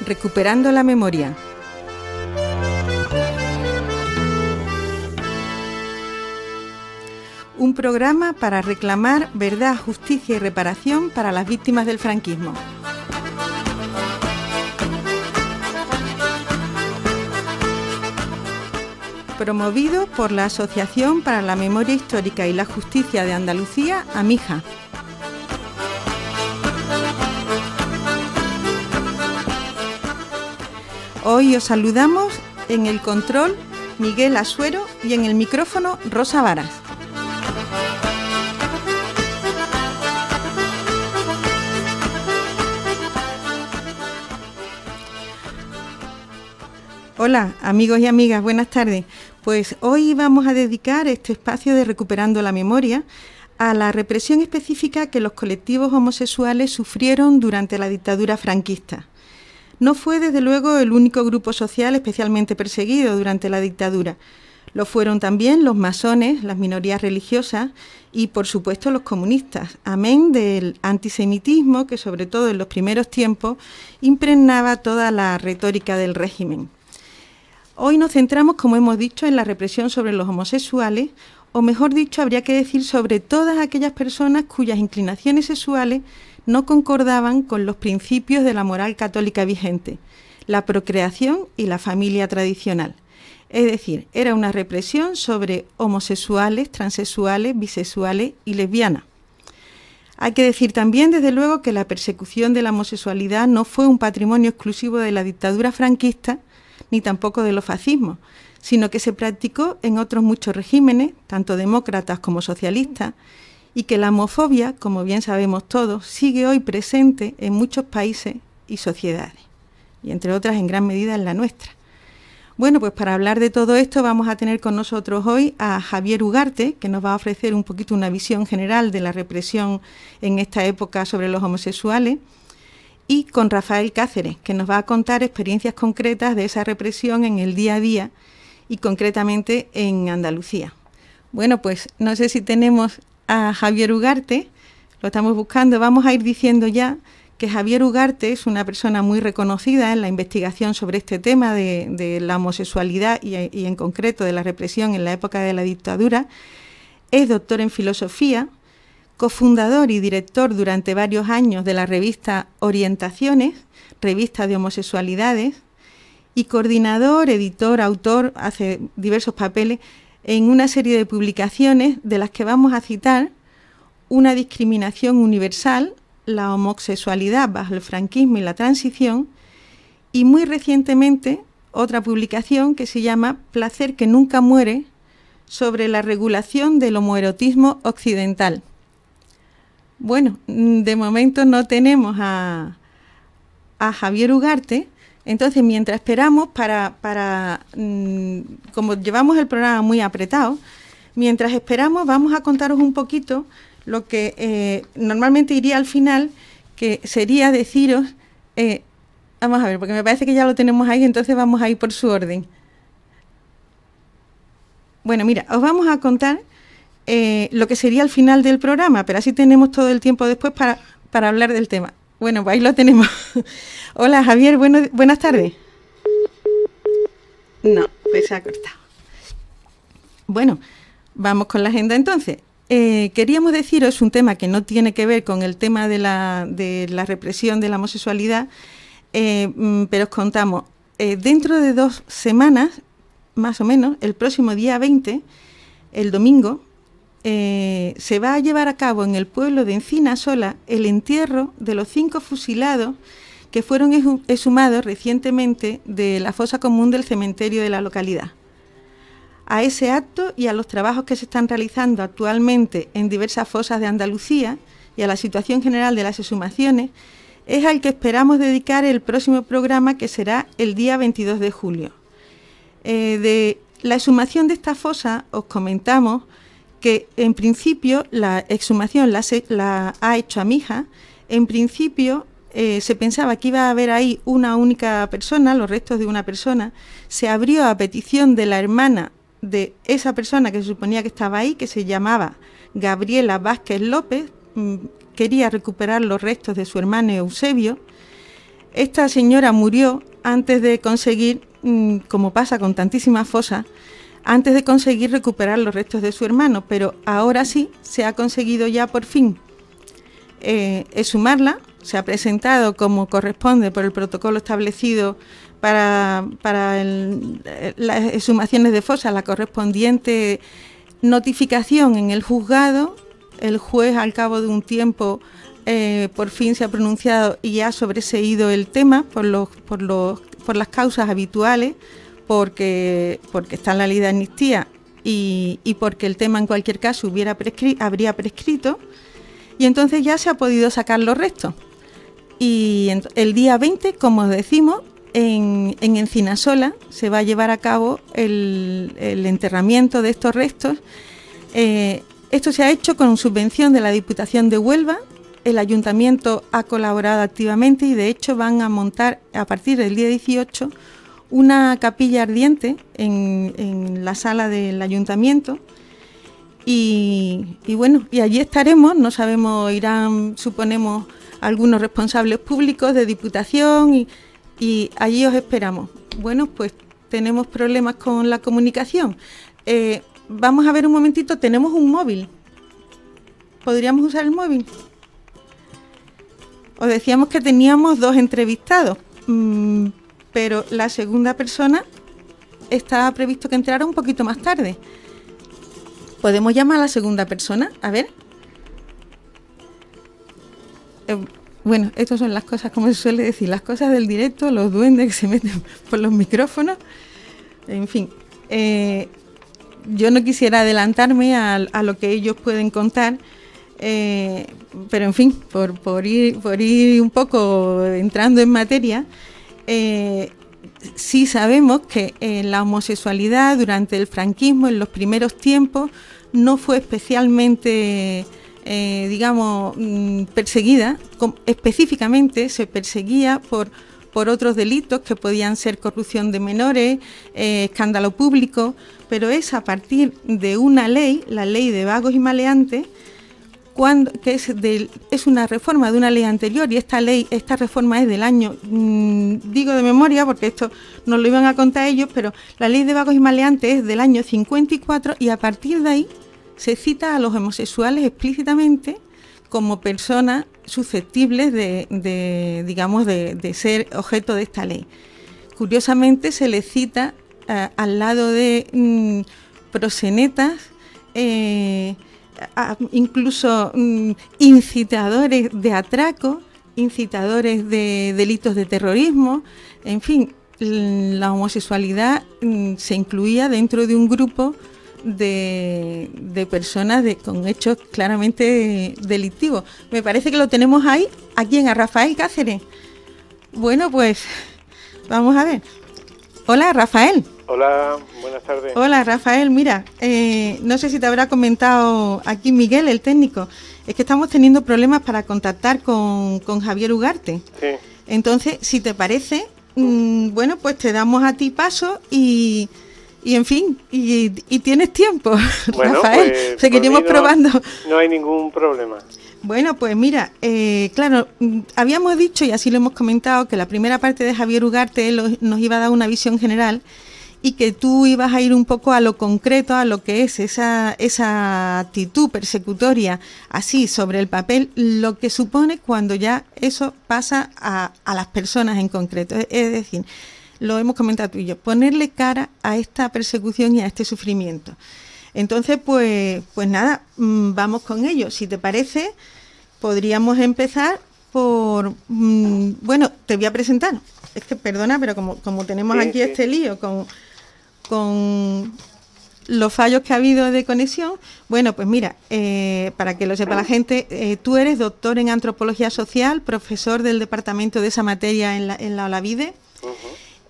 Recuperando la memoria. Un programa para reclamar verdad, justicia y reparación para las víctimas del franquismo. Promovido por la Asociación para la Memoria Histórica y la Justicia de Andalucía, AMIJA. Hoy os saludamos en el control Miguel Asuero y en el micrófono Rosa Varas. Hola amigos y amigas, buenas tardes. Pues hoy vamos a dedicar este espacio de Recuperando la Memoria a la represión específica que los colectivos homosexuales sufrieron durante la dictadura franquista. No fue desde luego el único grupo social especialmente perseguido durante la dictadura. Lo fueron también los masones, las minorías religiosas y por supuesto los comunistas, amén del antisemitismo que sobre todo en los primeros tiempos impregnaba toda la retórica del régimen. Hoy nos centramos, como hemos dicho, en la represión sobre los homosexuales, o mejor dicho, habría que decir sobre todas aquellas personas cuyas inclinaciones sexuales no concordaban con los principios de la moral católica vigente, la procreación y la familia tradicional. Es decir, era una represión sobre homosexuales, transexuales, bisexuales y lesbianas. Hay que decir también, desde luego, que la persecución de la homosexualidad no fue un patrimonio exclusivo de la dictadura franquista, ni tampoco de los fascismos, sino que se practicó en otros muchos regímenes, tanto demócratas como socialistas, y que la homofobia, como bien sabemos todos, sigue hoy presente en muchos países y sociedades, y entre otras en gran medida en la nuestra. Bueno, pues para hablar de todo esto vamos a tener con nosotros hoy a Javier Ugarte, que nos va a ofrecer un poquito una visión general de la represión en esta época sobre los homosexuales, y con Rafael Cáceres, que nos va a contar experiencias concretas de esa represión en el día a día y concretamente en Andalucía. Bueno, pues no sé si tenemos a Javier Ugarte, lo estamos buscando. Vamos a ir diciendo ya que Javier Ugarte es una persona muy reconocida en la investigación sobre este tema de la homosexualidad y en concreto de la represión en la época de la dictadura. Es doctor en filosofía, cofundador y director durante varios años de la revista Orientaciones, revista de homosexualidades, y coordinador, editor, autor, hace diversos papeles en una serie de publicaciones de las que vamos a citar Una discriminación universal, la homosexualidad bajo el franquismo y la transición, y muy recientemente otra publicación que se llama Placer que nunca muere, sobre la regulación del homoerotismo occidental. Bueno, de momento no tenemos a Javier Ugarte, entonces mientras esperamos como llevamos el programa muy apretado, mientras esperamos vamos a contaros un poquito lo que normalmente iría al final, que sería deciros, vamos a ver, porque me parece que ya lo tenemos ahí, entonces vamos a ir por su orden. Bueno, mira, os vamos a contar lo que sería el final del programa, pero así tenemos todo el tiempo después para hablar del tema. Bueno, pues ahí lo tenemos. Hola Javier, buenas tardes. No, pues se ha cortado. Bueno, vamos con la agenda entonces. Queríamos deciros un tema que no tiene que ver con el tema de la represión de la homosexualidad, pero os contamos, dentro de 2 semanas, más o menos, el próximo día 20, el domingo, se va a llevar a cabo en el pueblo de Encinasola el entierro de los 5 fusilados que fueron exhumados recientemente de la fosa común del cementerio de la localidad. A ese acto y a los trabajos que se están realizando actualmente en diversas fosas de Andalucía y a la situación general de las exhumaciones es al que esperamos dedicar el próximo programa, que será el día 22 de julio. De la exhumación de esta fosa os comentamos que en principio la exhumación la ha hecho AMIJA. En principio se pensaba que iba a haber ahí una única persona, los restos de una persona. Se abrió a petición de la hermana de esa persona que se suponía que estaba ahí, que se llamaba Gabriela Vázquez López, quería recuperar los restos de su hermano Eusebio. esta señora murió antes de conseguir, como pasa con tantísimas fosas, antes de conseguir recuperar los restos de su hermano, pero ahora sí se ha conseguido ya por fin exhumarla. Se ha presentado como corresponde por el protocolo establecido para las exhumaciones de fosa, la correspondiente notificación en el juzgado. El juez, al cabo de un tiempo, por fin se ha pronunciado y ha sobreseído el tema por las causas habituales, porque está en la ley de amnistía y porque el tema en cualquier caso habría prescrito, y entonces ya se ha podido sacar los restos. Y el día 20, como decimos, en Encinasola se va a llevar a cabo el enterramiento de estos restos. Esto se ha hecho con subvención de la Diputación de Huelva. El Ayuntamiento ha colaborado activamente y de hecho van a montar a partir del día 18 una capilla ardiente en la sala del Ayuntamiento. Y bueno, y allí estaremos, no sabemos, irán, suponemos, algunos responsables públicos de Diputación y allí os esperamos. Bueno, pues tenemos problemas con la comunicación. Vamos a ver un momentito, tenemos un móvil. ¿Podríamos usar el móvil? Os decíamos que teníamos 2 entrevistados, pero la segunda persona estaba previsto que entrara un poquito más tarde. ¿Podemos llamar a la segunda persona? A ver. Bueno, estas son las cosas, como se suele decir, las cosas del directo, los duendes que se meten por los micrófonos. En fin, yo no quisiera adelantarme a lo que ellos pueden contar, pero en fin, por ir un poco entrando en materia, sí sabemos que la homosexualidad durante el franquismo, en los primeros tiempos, no fue especialmente, perseguida. Específicamente se perseguía por otros delitos que podían ser corrupción de menores, escándalo público, pero es a partir de una ley, la ley de vagos y maleantes, que es una reforma de una ley anterior, y esta reforma es del año, digo de memoria porque esto nos lo iban a contar ellos, pero la ley de vagos y maleantes es del año 54 y a partir de ahí se cita a los homosexuales explícitamente como personas susceptibles de ser objeto de esta ley. Curiosamente se les cita al lado de proxenetas, incluso incitadores de atraco, incitadores de delitos de terrorismo. En fin, la homosexualidad se incluía dentro de un grupo de personas con hechos claramente delictivos. Me parece que lo tenemos ahí, ¿a quién? A Rafael Cáceres. Bueno, pues vamos a ver. Hola, Rafael. Hola, buenas tardes. Hola, Rafael, mira, no sé si te habrá comentado aquí Miguel, el técnico, es que estamos teniendo problemas para contactar con Javier Ugarte. Sí. Entonces, si te parece, bueno, pues te damos a ti paso y en fin, y tienes tiempo, bueno, Rafael, pues, seguiremos probando. No hay ningún problema. Bueno, pues mira, claro, habíamos dicho, y así lo hemos comentado, que la primera parte de Javier Ugarte nos iba a dar una visión general y que tú ibas a ir un poco a lo concreto, a lo que es esa actitud persecutoria, así sobre el papel, lo que supone cuando ya eso pasa a las personas en concreto. Es decir, lo hemos comentado tú y yo, ponerle cara a esta persecución y a este sufrimiento. Entonces, pues nada, vamos con ello. Si te parece, podríamos empezar por... bueno, te voy a presentar. Es que, perdona, pero como tenemos aquí este lío con los fallos que ha habido de conexión, bueno, pues mira, para que lo sepa la gente, tú eres doctor en Antropología Social, profesor del departamento de esa materia en la Olavide.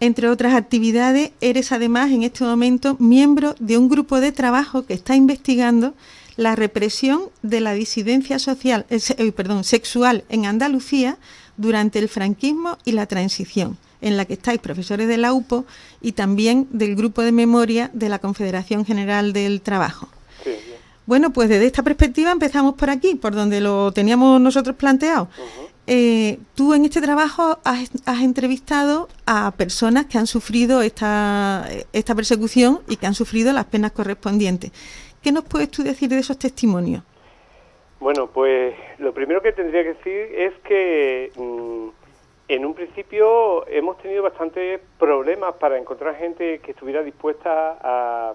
Entre otras actividades, eres además en este momento miembro de un grupo de trabajo que está investigando la represión de la disidencia social, sexual en Andalucía durante el franquismo y la transición, en la que estáis profesores de la UPO y también del grupo de memoria de la Confederación General del Trabajo. Sí. Bueno, pues desde esta perspectiva empezamos por aquí, por donde lo teníamos nosotros planteado. Tú en este trabajo has entrevistado a personas que han sufrido esta persecución y que han sufrido las penas correspondientes. ¿Qué nos puedes tú decir de esos testimonios? Bueno, pues lo primero que tendría que decir es que en un principio hemos tenido bastantes problemas para encontrar gente que estuviera dispuesta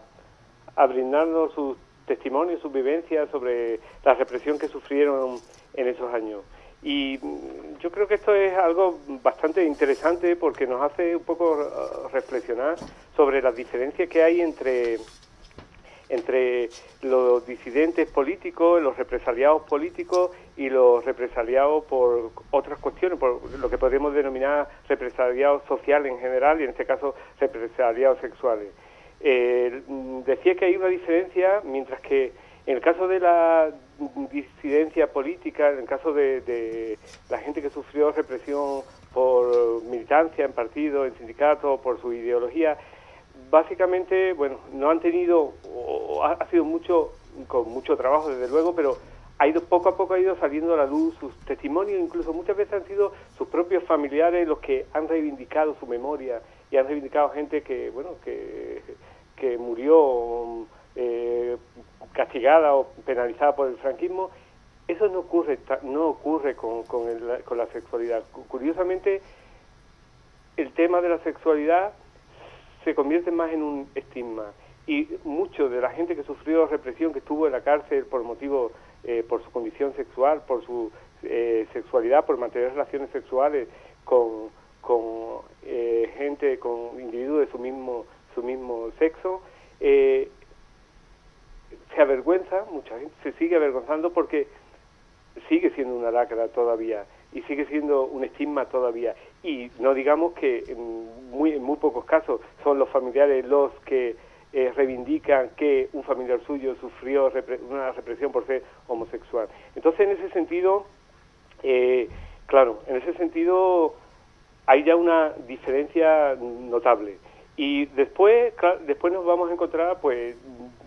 a brindarnos sus testimonios, sus vivencias sobre la represión que sufrieron en esos años. Y yo creo que esto es algo bastante interesante porque nos hace un poco reflexionar sobre las diferencias que hay entre los disidentes políticos, los represaliados políticos y los represaliados por otras cuestiones, por lo que podríamos denominar represaliados sociales en general y en este caso represaliados sexuales. Decía que hay una diferencia, mientras que en el caso de la disidencia política, en el caso de la gente que sufrió represión por militancia en partidos, en sindicatos, por su ideología, básicamente, bueno, no han tenido, ha sido con mucho trabajo desde luego, pero poco a poco ha ido saliendo a la luz sus testimonios, incluso muchas veces han sido sus propios familiares los que han reivindicado su memoria y han reivindicado gente que, bueno, que murió castigada o penalizada por el franquismo. Eso no ocurre con la sexualidad. Curiosamente, el tema de la sexualidad se convierte más en un estigma y mucho de la gente que sufrió represión, que estuvo en la cárcel por su condición sexual, por su sexualidad, por mantener relaciones sexuales con gente, con individuos de su mismo sexo, se avergüenza, mucha gente se sigue avergonzando porque sigue siendo una lacra todavía y sigue siendo un estigma todavía. Y no digamos que en muy pocos casos son los familiares los que reivindican que un familiar suyo sufrió una represión por ser homosexual. Entonces, en ese sentido, hay ya una diferencia notable. Y después nos vamos a encontrar, pues,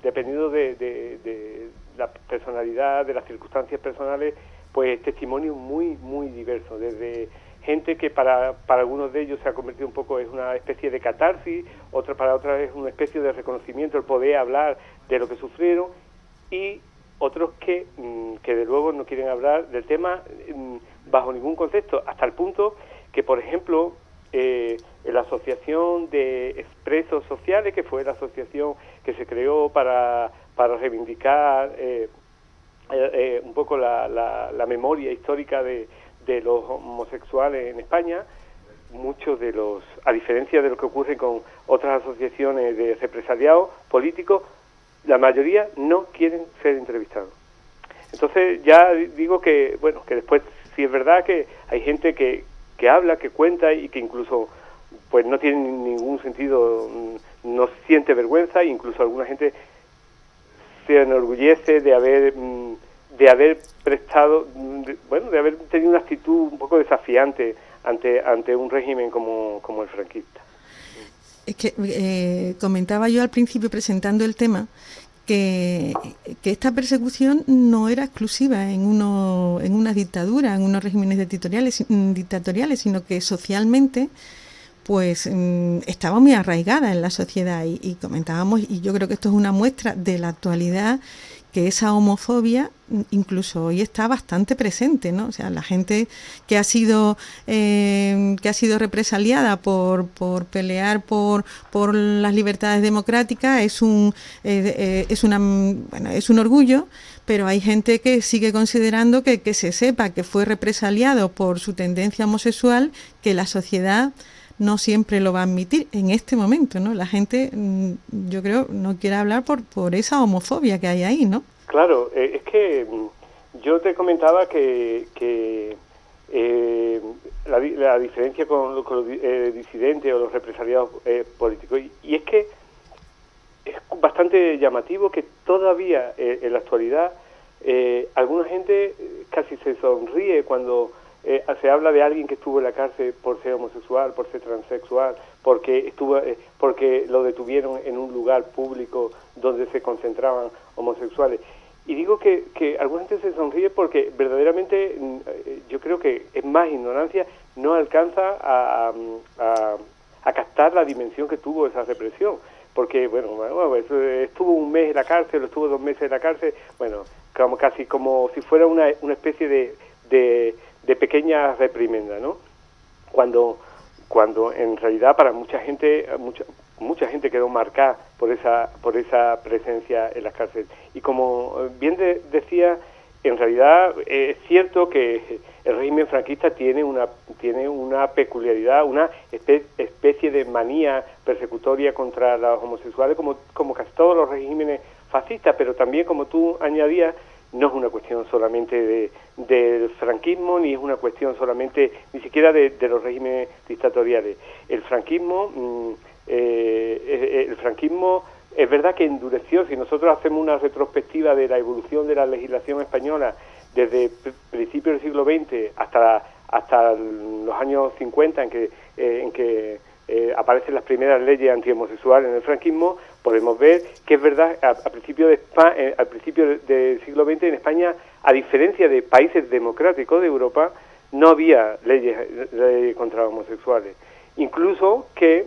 dependiendo de la personalidad, de las circunstancias personales, pues testimonios muy, muy diversos, desde gente que para algunos de ellos se ha convertido un poco en una especie de catarsis, para otras es una especie de reconocimiento, el poder hablar de lo que sufrieron, y otros que de luego no quieren hablar del tema bajo ningún concepto, hasta el punto que, por ejemplo, la Asociación de Expresos Sociales, que fue la asociación que se creó para reivindicar un poco la memoria histórica de los homosexuales en España, muchos de a diferencia de lo que ocurre con otras asociaciones de represaliados políticos, la mayoría no quieren ser entrevistados. Entonces ya digo que, bueno, que después sí es verdad que hay gente que habla, que cuenta y que incluso pues no tiene ningún sentido, no siente vergüenza, e incluso alguna gente se enorgullece de haber prestado, de haber tenido una actitud un poco desafiante ante un régimen como el franquista. Es que comentaba yo al principio presentando el tema que esta persecución no era exclusiva en una dictadura, en unos regímenes dictatoriales, sino que socialmente pues estaba muy arraigada en la sociedad y comentábamos, y yo creo que esto es una muestra de la actualidad, que esa homofobia incluso hoy está bastante presente, ¿no? O sea, la gente que ha sido represaliada por pelear por las libertades democráticas es un orgullo, pero hay gente que sigue considerando que se sepa que fue represaliado por su tendencia homosexual, que la sociedad no siempre lo va a admitir en este momento, ¿no? La gente, yo creo, no quiere hablar por esa homofobia que hay ahí, ¿no? Claro, es que yo te comentaba que la diferencia con los disidentes o los represaliados políticos, y es que es bastante llamativo que todavía en la actualidad alguna gente casi se sonríe cuando se habla de alguien que estuvo en la cárcel por ser homosexual, por ser transexual, porque lo detuvieron en un lugar público donde se concentraban homosexuales. Y digo que alguna gente se sonríe porque verdaderamente yo creo que es más ignorancia, no alcanza a captar la dimensión que tuvo esa represión. Porque, bueno, estuvo un mes en la cárcel, estuvo 2 meses en la cárcel, bueno, casi como si fuera una especie de pequeña reprimenda, ¿no? Cuando en realidad para mucha gente quedó marcada por esa presencia en las cárceles. Y como bien decía, en realidad es cierto que el régimen franquista tiene una peculiaridad, una especie de manía persecutoria contra los homosexuales, como casi todos los regímenes fascistas, pero también, como tú añadías, no es una cuestión solamente del franquismo, ni es una cuestión solamente, ni siquiera de los regímenes dictatoriales. El franquismo es verdad que endureció. Si nosotros hacemos una retrospectiva de la evolución de la legislación española desde principios del siglo XX hasta los años 50, en que aparecen las primeras leyes antihomosexuales en el franquismo, podemos ver que es verdad, al principio del siglo XX en España, a diferencia de países democráticos de Europa, no había leyes contra homosexuales. Incluso que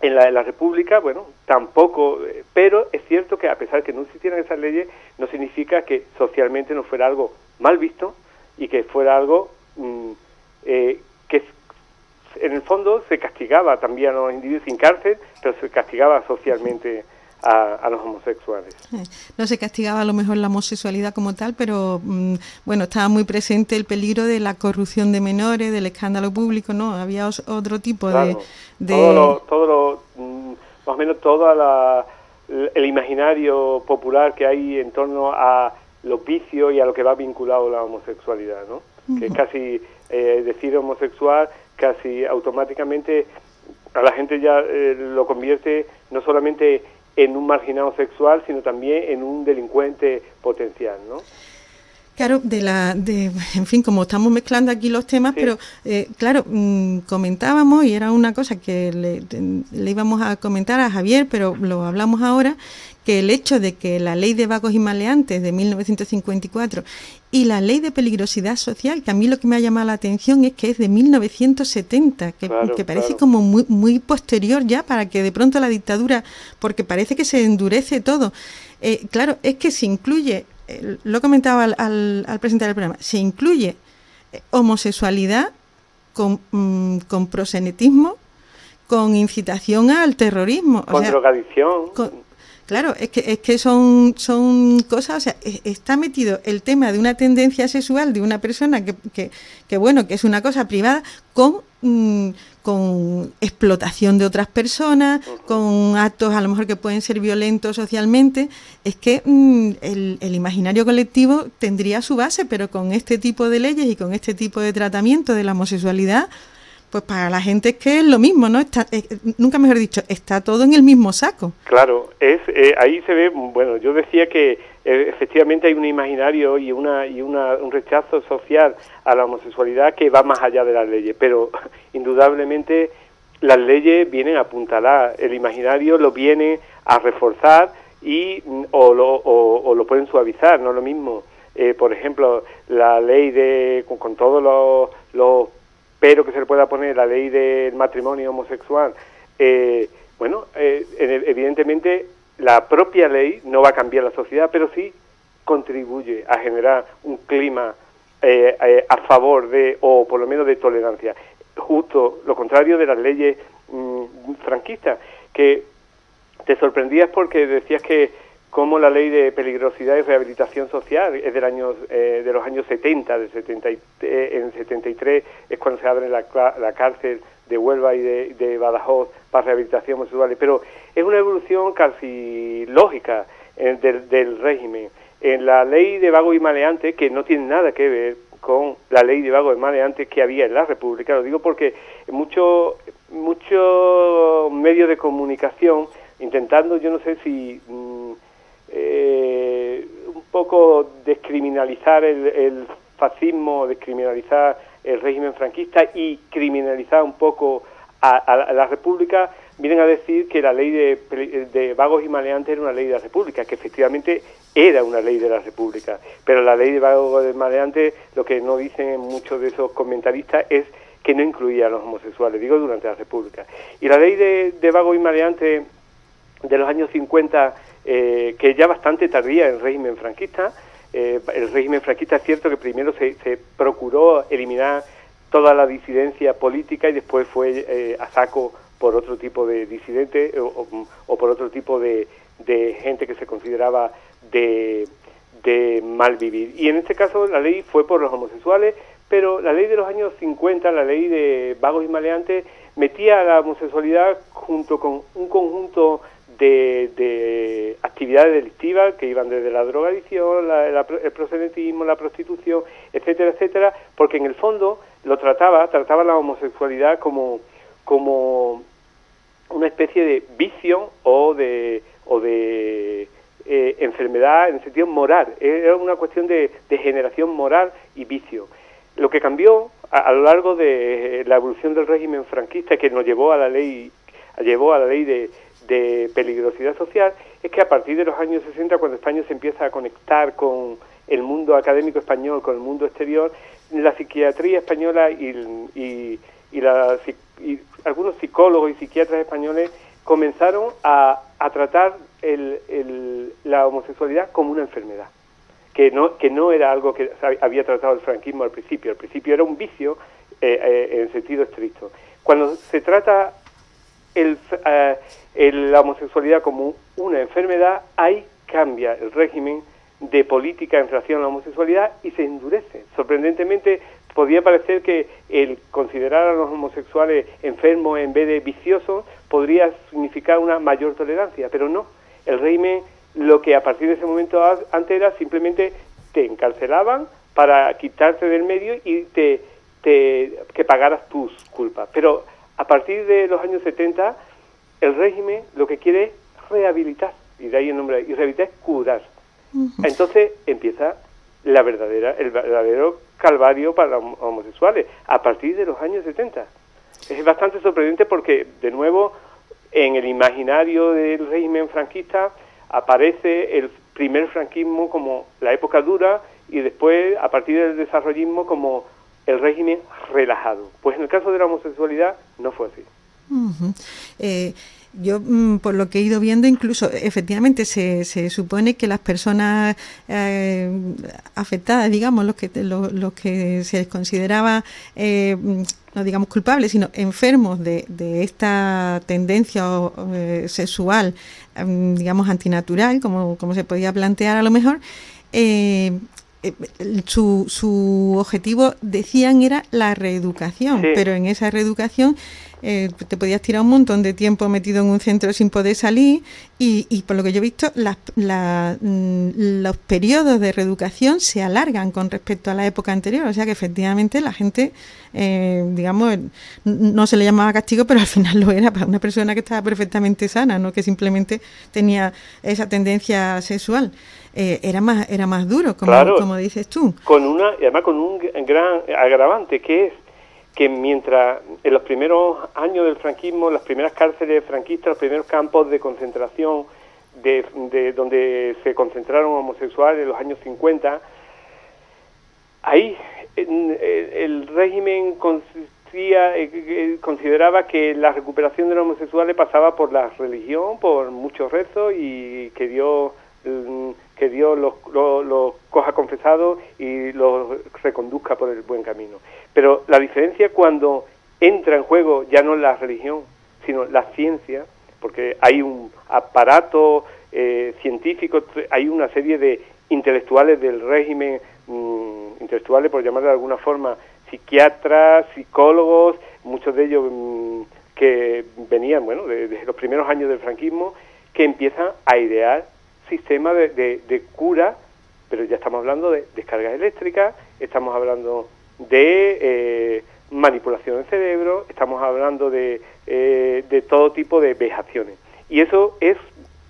en la República, bueno, tampoco, pero es cierto que a pesar de que no existieran esas leyes, no significa que socialmente no fuera algo mal visto y que fuera algo que en el fondo se castigaba también a los individuos sin cárcel, pero se castigaba socialmente a los homosexuales. No se castigaba a lo mejor la homosexualidad como tal, pero bueno, estaba muy presente el peligro de la corrupción de menores, del escándalo público, ¿no? Había otro tipo claro, más o menos el imaginario popular que hay en torno a los vicios y a lo que va vinculado a la homosexualidad, ¿no? Que casi decir homosexual casi automáticamente a la gente ya lo convierte no solamente en un marginado sexual, sino también en un delincuente potencial, ¿no? Claro, en fin, como estamos mezclando aquí los temas, sí. Pero claro, comentábamos, y era una cosa que le íbamos a comentar a Javier, pero lo hablamos ahora, que el hecho de que la ley de vagos y maleantes de 1954 y la ley de peligrosidad social, que a mí lo que me ha llamado la atención es que es de 1970, que parece como muy posterior ya, para que de pronto la dictadura, porque parece que se endurece todo. Claro, es que se incluye, lo comentaba al presentar el programa, se incluye homosexualidad con proxenetismo, con incitación al terrorismo. Con drogadicción. Claro, es que son cosas, o sea, está metido el tema de una tendencia sexual de una persona que bueno, que es una cosa privada, con explotación de otras personas, con actos a lo mejor que pueden ser violentos socialmente. Es que el imaginario colectivo tendría su base, pero con este tipo de leyes y con este tipo de tratamiento de la homosexualidad, pues para la gente es que es lo mismo, ¿no? Nunca mejor dicho, está todo en el mismo saco. Claro, ahí se ve, bueno, yo decía que efectivamente hay un imaginario y un rechazo social a la homosexualidad que va más allá de las leyes, pero indudablemente las leyes vienen a apuntalar, el imaginario lo viene a reforzar o lo pueden suavizar, no es lo mismo. Por ejemplo, la ley con todos los pero que se le pueda poner la ley del matrimonio homosexual, evidentemente la propia ley no va a cambiar la sociedad, pero sí contribuye a generar un clima a favor o por lo menos de tolerancia. Justo lo contrario de las leyes franquistas, que te sorprendías porque decías que como la ley de peligrosidad y rehabilitación social es de los años 70, en 73 es cuando se abre la cárcel de Huelva y de Badajoz para rehabilitación homosexual, pero es una evolución casi lógica del régimen. En la ley de vagos y maleantes, que no tiene nada que ver con la ley de vagos y maleantes que había en la República, lo digo porque muchos medios de comunicación intentando, yo no sé si un poco descriminalizar el fascismo, descriminalizar el régimen franquista y criminalizar un poco a la República, vienen a decir que la ley de vagos y maleantes era una ley de la República, que efectivamente era una ley de la República, pero la ley de vagos y maleantes, lo que no dicen muchos de esos comentaristas es que no incluía a los homosexuales, digo, durante la República. Y la ley de vagos y maleantes de los años 50, que ya bastante tardía en el régimen franquista, el régimen franquista es cierto que primero se procuró eliminar toda la disidencia política y después fue a saco por otro tipo de disidentes o por otro tipo de gente que se consideraba de mal vivir. Y en este caso la ley fue por los homosexuales, pero la ley de los años 50, la ley de vagos y maleantes, metía a la homosexualidad junto con un conjunto de actividades delictivas que iban desde la drogadicción, el proxenetismo, la prostitución, etcétera, etcétera, porque en el fondo trataba la homosexualidad como una especie de vicio o de enfermedad en sentido moral. Era una cuestión de degeneración moral y vicio. Lo que cambió a lo largo de la evolución del régimen franquista, que nos llevó a la ley de peligrosidad social, es que a partir de los años 60, cuando España se empieza a conectar con el mundo académico español, con el mundo exterior, la psiquiatría española y algunos psicólogos y psiquiatras españoles comenzaron a tratar la homosexualidad como una enfermedad, que no era algo que había tratado el franquismo al principio era un vicio en sentido estricto. Cuando se trata la homosexualidad como una enfermedad, ahí cambia el régimen de política en relación a la homosexualidad y se endurece. Sorprendentemente, podría parecer que el considerar a los homosexuales enfermos en vez de viciosos podría significar una mayor tolerancia, pero no. El régimen, lo que a partir de ese momento antes era simplemente te encarcelaban para quitarte del medio y que pagaras tus culpas. Pero a partir de los años 70, el régimen lo que quiere es rehabilitar, y de ahí el nombre, y rehabilitar es curar. Entonces empieza el verdadero calvario para los homosexuales, a partir de los años 70. Es bastante sorprendente porque, de nuevo, en el imaginario del régimen franquista aparece el primer franquismo como la época dura y después, a partir del desarrollismo, como el régimen relajado. Pues en el caso de la homosexualidad no fue así. Yo, por lo que he ido viendo, incluso efectivamente se supone que las personas afectadas, digamos, los que se les consideraba, no digamos culpables, sino enfermos de esta tendencia sexual, digamos, antinatural, como se podía plantear a lo mejor, su objetivo, decían, era la reeducación, sí. Pero en esa reeducación te podías tirar un montón de tiempo metido en un centro sin poder salir y por lo que yo he visto, los periodos de reeducación se alargan con respecto a la época anterior, o sea que efectivamente la gente, digamos, no se le llamaba castigo, pero al final lo era para una persona que estaba perfectamente sana, no que simplemente tenía esa tendencia sexual. Era más duro, como dices tú. Además con un gran agravante, que es que mientras en los primeros años del franquismo, las primeras cárceles franquistas, los primeros campos de concentración de donde se concentraron homosexuales en los años 50, ahí el régimen consideraba que la recuperación de los homosexuales pasaba por la religión, por muchos rezos y que Dios los coja confesados y los reconduzca por el buen camino. Pero la diferencia cuando entra en juego ya no la religión, sino la ciencia, porque hay un aparato científico, hay una serie de intelectuales del régimen, intelectuales por llamarlo de alguna forma, psiquiatras, psicólogos, muchos de ellos que venían, desde los primeros años del franquismo, que empiezan a idear sistemas de cura, pero ya estamos hablando de descargas eléctricas, estamos hablando de manipulación del cerebro, estamos hablando de todo tipo de vejaciones. Y eso es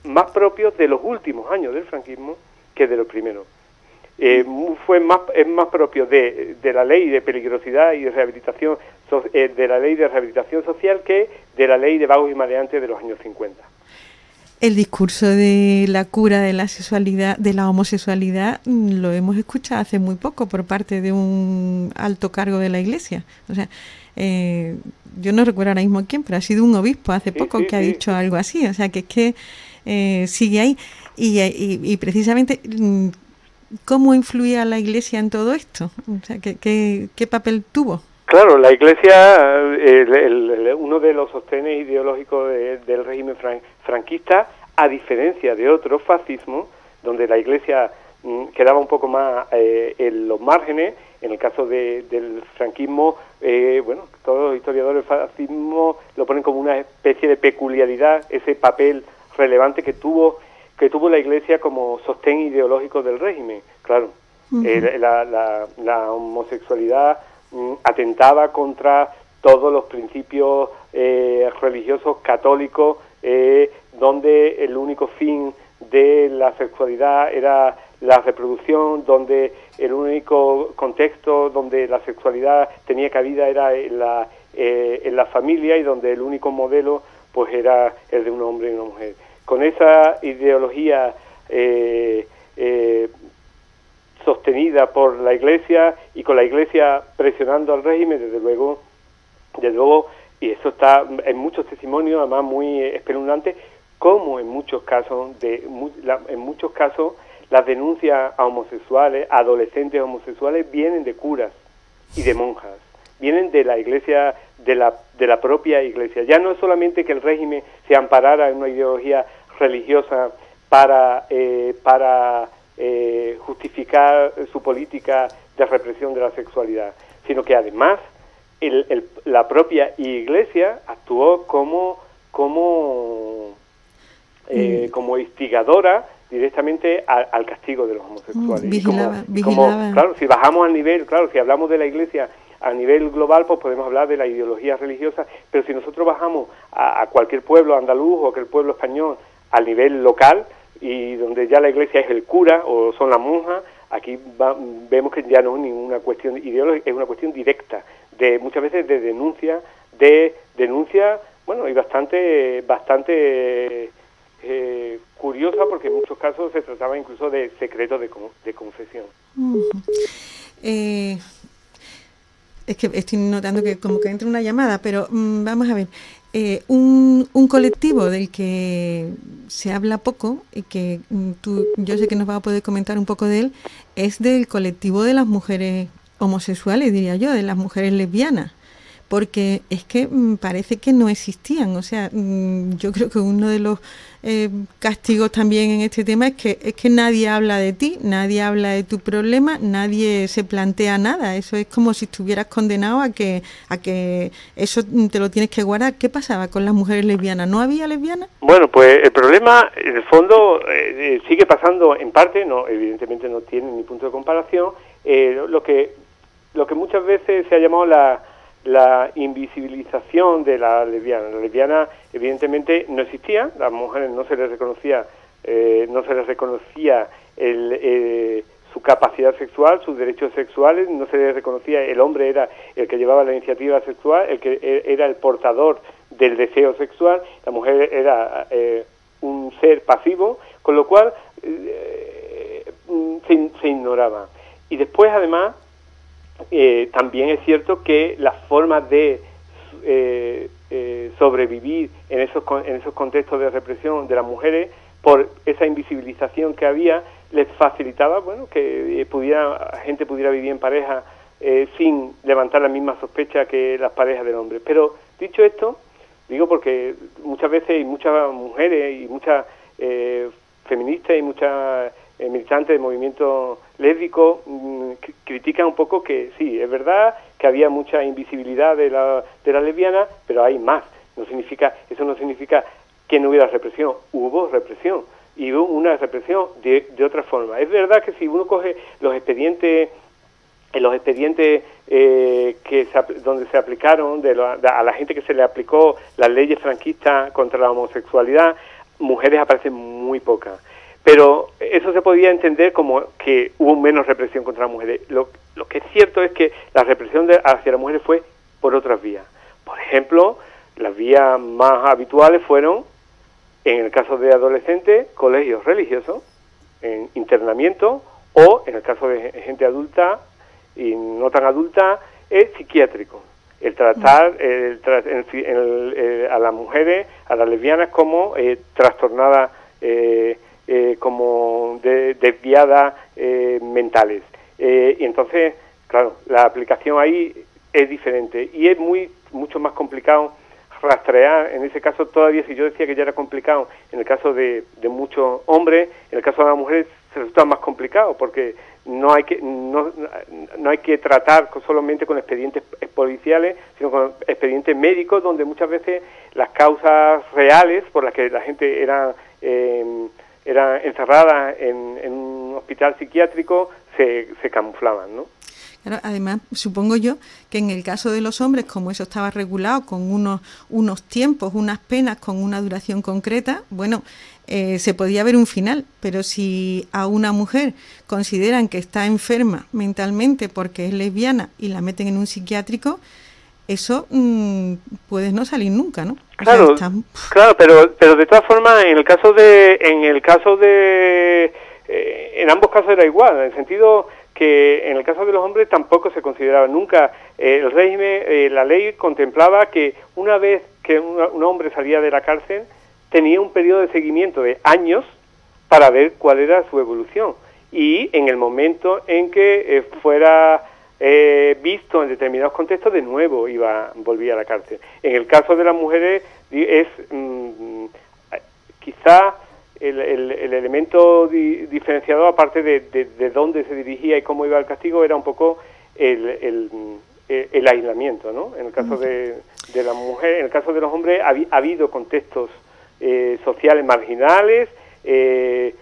más propio de los últimos años del franquismo que de los primeros. es más propio de la ley de peligrosidad y de rehabilitación, de la ley de rehabilitación social, que de la ley de vagos y maleantes de los años 50. El discurso de la cura de la sexualidad, de la homosexualidad, lo hemos escuchado hace muy poco por parte de un alto cargo de la Iglesia. O sea, yo no recuerdo ahora mismo quién, pero ha sido un obispo hace poco que ha dicho algo así. O sea, que es que sigue ahí. Y precisamente, ¿cómo influía la Iglesia en todo esto? O sea, ¿qué papel tuvo? Claro, la Iglesia, uno de los sostenes ideológicos del régimen franquista, a diferencia de otros fascismos, donde la Iglesia quedaba un poco más en los márgenes. En el caso del franquismo, bueno, todos los historiadores del fascismo lo ponen como una especie de peculiaridad, ese papel relevante que tuvo la Iglesia como sostén ideológico del régimen. Claro, la homosexualidad atentaba contra todos los principios religiosos católicos, donde el único fin de la sexualidad era la reproducción, donde el único contexto donde la sexualidad tenía cabida era en la familia, y donde el único modelo pues era el de un hombre y una mujer. Con esa ideología sostenida por la Iglesia, y con la Iglesia presionando al régimen, desde luego, y eso está en muchos testimonios, además muy espeluznantes, como en muchos casos las denuncias a homosexuales, a adolescentes homosexuales, vienen de curas y de monjas, vienen de la Iglesia, de la propia Iglesia. Ya no es solamente que el régimen se amparara en una ideología religiosa para justificar su política de represión de la sexualidad, sino que además la propia Iglesia actuó como instigadora directamente al castigo de los homosexuales. Vigilaba. Claro, si bajamos al nivel, claro, si hablamos de la Iglesia a nivel global, pues podemos hablar de la ideología religiosa, pero si nosotros bajamos a cualquier pueblo andaluz o cualquier pueblo español al nivel local, y donde ya la Iglesia es el cura o son las monjas, aquí vemos que ya no es ninguna cuestión ideológica, es una cuestión directa, de muchas veces de denuncia, bueno, y bastante curiosa, porque en muchos casos se trataba incluso de secretos de confesión. Es que estoy notando que como que entra una llamada, pero vamos a ver. Un colectivo del que se habla poco y que yo sé que nos va a poder comentar un poco de él, es del colectivo de las mujeres homosexuales, diría yo, de las mujeres lesbianas, porque es que parece que no existían. O sea, yo creo que uno de los castigos también en este tema es que nadie habla de ti, nadie habla de tu problema, nadie se plantea nada. Eso es como si estuvieras condenado a que eso te lo tienes que guardar. ¿Qué pasaba con las mujeres lesbianas? ¿No había lesbianas? Bueno, pues el problema, en el fondo, sigue pasando en parte, no, evidentemente no tiene ni punto de comparación, lo que muchas veces se ha llamado la invisibilización de la lesbiana. La lesbiana evidentemente no existía, las mujeres no se les reconocía su capacidad sexual, sus derechos sexuales, no se les reconocía, el hombre era el que llevaba la iniciativa sexual, el que era el portador del deseo sexual, la mujer era un ser pasivo, con lo cual se ignoraba. Y después, además, también es cierto que las formas de sobrevivir en esos contextos de represión de las mujeres, por esa invisibilización que había, les facilitaba, bueno, que gente pudiera vivir en pareja sin levantar la misma sospecha que las parejas del hombre. Pero dicho esto, digo porque muchas veces y muchas mujeres y muchas feministas y muchas militantes del movimiento lésbico critican un poco que sí, es verdad que había mucha invisibilidad de la lesbiana, pero hay más. Eso no significa que no hubiera represión. Hubo represión, y hubo una represión de otra forma. Es verdad que si uno coge los expedientes donde se aplicaron a la gente que se le aplicó las leyes franquistas contra la homosexualidad, mujeres aparecen muy pocas. pero eso se podía entender como que hubo menos represión contra las mujeres. Lo que es cierto es que la represión hacia las mujeres fue por otras vías. Por ejemplo, las vías más habituales fueron, en el caso de adolescentes, colegios religiosos, en internamiento, o en el caso de gente adulta y no tan adulta, es psiquiátrico. El tratar a las mujeres, a las lesbianas, como trastornadas, como desviadas mentales. Y entonces, claro, la aplicación ahí es diferente y es mucho más complicado rastrear. En ese caso todavía, si yo decía que ya era complicado en el caso de muchos hombres, en el caso de las mujeres se resulta más complicado, porque no hay que tratar solamente con expedientes policiales, sino con expedientes médicos, donde muchas veces las causas reales por las que la gente era encerrada en un hospital psiquiátrico se camuflaban, ¿no? Claro, además, supongo yo que en el caso de los hombres, como eso estaba regulado con unos tiempos, unas penas con una duración concreta, bueno, se podía ver un final, pero si a una mujer consideran que está enferma mentalmente porque es lesbiana y la meten en un psiquiátrico, eso puede no salir nunca, ¿no? Claro, o sea, claro, pero de todas formas, en ambos casos era igual, en el sentido que en el caso de los hombres tampoco se consideraba nunca. El régimen, la ley contemplaba que una vez que un hombre salía de la cárcel, tenía un periodo de seguimiento de años para ver cuál era su evolución. Y en el momento en que fuera visto en determinados contextos, de nuevo volvía a la cárcel. En el caso de las mujeres es quizá el elemento diferenciador, aparte de dónde se dirigía y cómo iba el castigo, era un poco el aislamiento, ¿no? En el caso de la mujer, en el caso de los hombres ha habido contextos sociales marginales,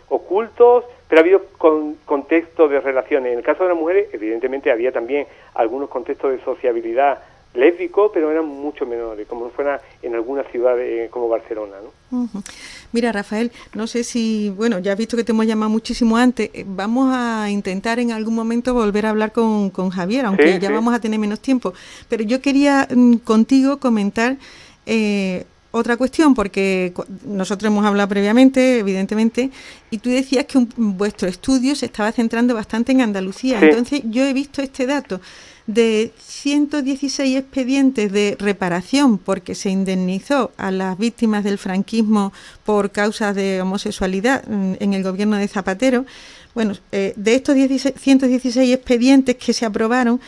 ocultos, pero ha habido contextos de relaciones. En el caso de las mujeres, evidentemente había también algunos contextos de sociabilidad lésbico, pero eran mucho menores, como fuera en algunas ciudades como Barcelona, ¿no? Mira, Rafael, no sé si, bueno, ya has visto que te hemos llamado muchísimo antes, vamos a intentar en algún momento volver a hablar con Javier, aunque ya vamos a tener menos tiempo, pero yo quería contigo comentar otra cuestión, porque nosotros hemos hablado previamente, evidentemente, y tú decías que vuestro estudio se estaba centrando bastante en Andalucía. Sí. Entonces, yo he visto este dato de 116 expedientes de reparación porque se indemnizó a las víctimas del franquismo por causas de homosexualidad en el gobierno de Zapatero. Bueno, de estos 116 expedientes que se aprobaron,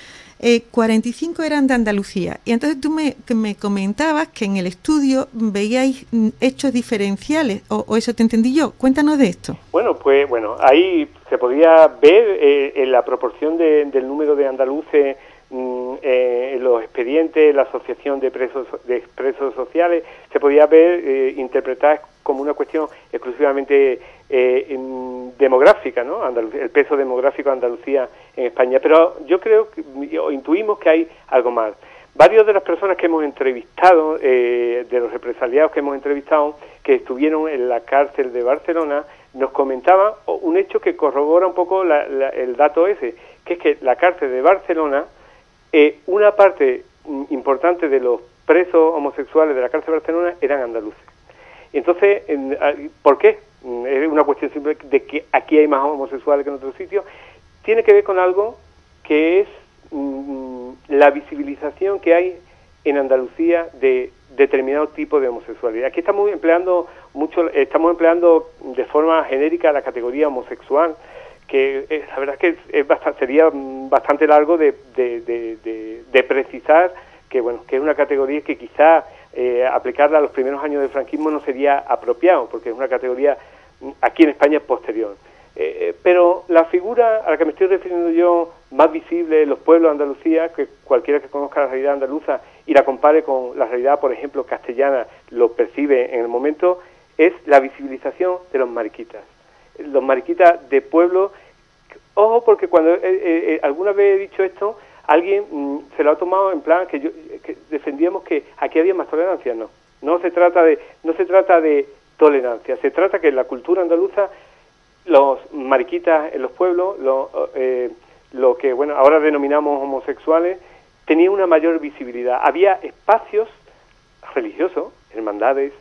45 eran de Andalucía. Y entonces tú me comentabas que en el estudio veíais hechos diferenciales, o eso te entendí yo. Cuéntanos de esto. Bueno, pues ahí se podía ver en la proporción del número de andaluces en los expedientes, la asociación de presos sociales, se podía ver interpretada como una cuestión exclusivamente demográfica, ¿no? El peso demográfico de Andalucía en España. Pero yo creo intuimos que hay algo más. Varios de las personas que hemos entrevistado, de los represaliados que hemos entrevistado, que estuvieron en la cárcel de Barcelona, nos comentaban un hecho que corrobora un poco el dato ese, que es que la cárcel de Barcelona, una parte importante de los presos homosexuales de la cárcel de Barcelona eran andaluces. Entonces, ¿por qué? Es una cuestión simple de que aquí hay más homosexuales que en otros sitios. Tiene que ver con algo que es la visibilización que hay en Andalucía de determinado tipo de homosexualidad. Aquí estamos empleando de forma genérica la categoría homosexual, que la verdad es que sería bastante largo de precisar que es una categoría que quizá aplicarla a los primeros años del franquismo no sería apropiado, porque es una categoría aquí en España posterior. Pero la figura a la que me estoy refiriendo yo, más visible en los pueblos de Andalucía, que cualquiera que conozca la realidad andaluza y la compare con la realidad, por ejemplo, castellana, lo percibe en el momento, es la visibilización de los mariquitas. Los mariquitas de pueblo. Ojo, porque cuando alguna vez he dicho esto, alguien se lo ha tomado en plan que defendíamos que aquí había más tolerancia. No se trata de tolerancia, se trata que en la cultura andaluza los mariquitas en los pueblos, lo que bueno ahora denominamos homosexuales, tenían una mayor visibilidad. Había espacios religiosos, hermandades,